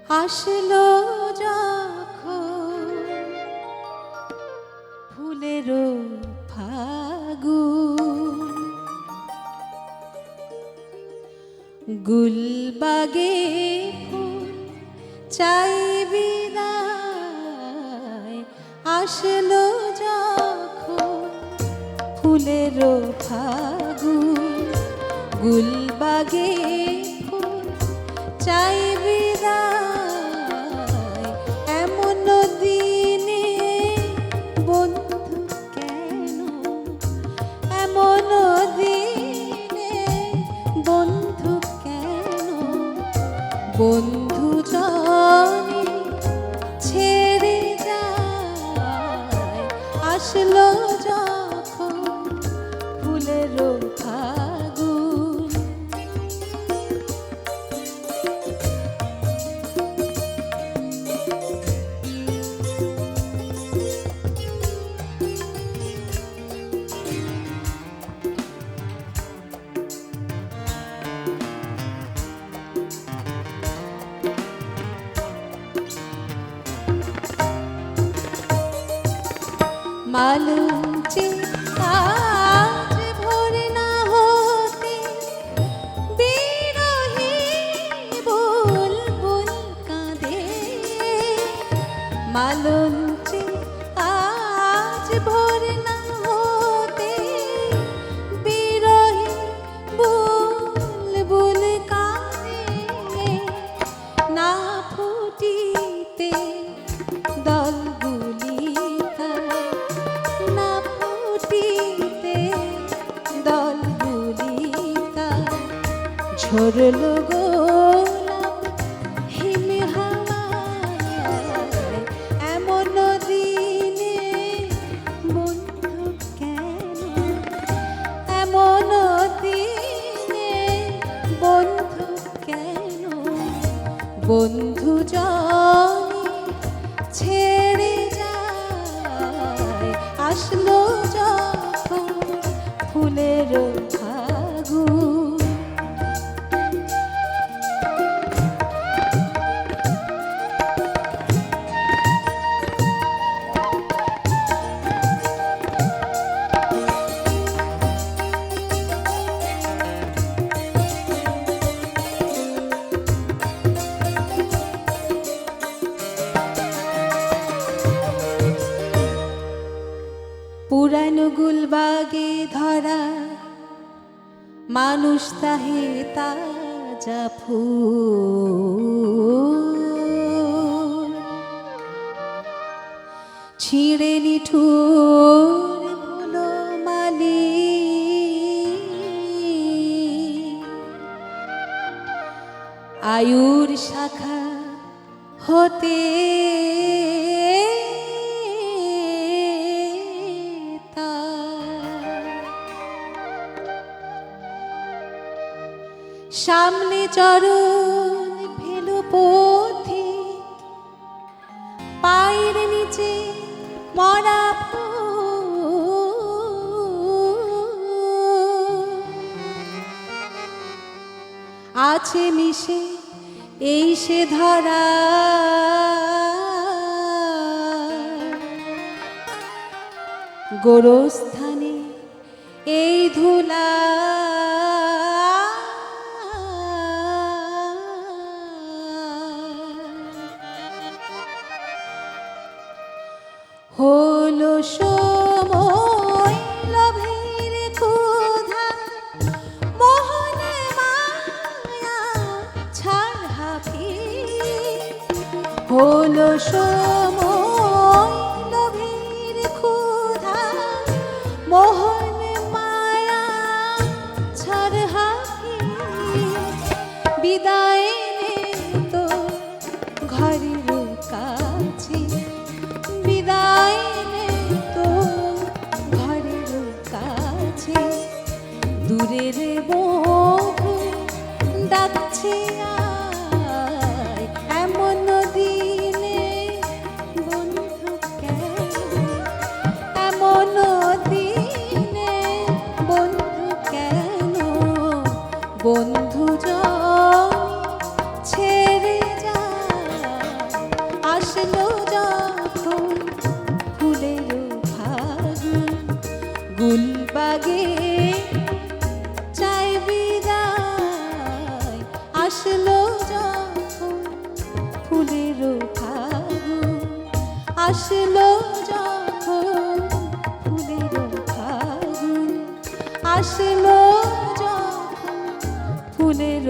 আসলো যখন ফুলেরও ফাগুন, গুলবাগে ফুল চাই বিদায়। আসলো যখন ফুলেরও ফাগুন, গুলবাগে ফুল চাই বিদায়। এমন দিনে বন্ধু কেন, এমন দিনে বন্ধু কেন, বন্ধু জনে ছেড়ে যায়। আসলো যখন ফুলেরও ফাগুন, মালঞ্চে আজ ভোর না হতে বিরহী বুলবুল কাঁদে। মালঞ্চে আজ ভোর না হতে বিরহী বুলবুল কাঁদে। না ফুটিতে দলগুলি ঝরলো গোলাপ হিম হাওয়ায়। এমন দিনে বন্ধু কেন, এমন দিনে বন্ধু কেন, বন্ধু জনে ছেড়ে যায়। আসলো যখন ফুলেরও ফাগুন, পুরানো গুলবাগে ধরা মানুষ তাহে তাজা ফুল, ছিঁড়ে নিঠুর ফুলো মালি। আয়ুর শাখা হতে সামনে চরণ ফেলো পথিক, পায়ের নিচে মরা আছে মিশে এই সে ধরা। গোরস্থানে এই ধুলা হলো সময় লোভের ক্ষুধা, মোহনে মায়া ছাড় হাফিজ। হলো সময় লোভের ক্ষুধা, মোহনে মায়া ছাড় হাফিজ। বিদায় নে তো ঘরের কাছে, বিদায় নে তো ঘরের কাছে। দূরের বধূ ডাকছে আয়। এমন দিনে বন্ধু কেন, এমন দিনে বন্ধু কেন, বন্ধু জন ছেড়ে যায়। আসলো যখন ফুলের ফাগুন গুলবাগে চাই বিদায় আসলো যখন ফুলের ফাগুন আসলো যখন ফুলের ফাগুন আসলো যখন ফুলের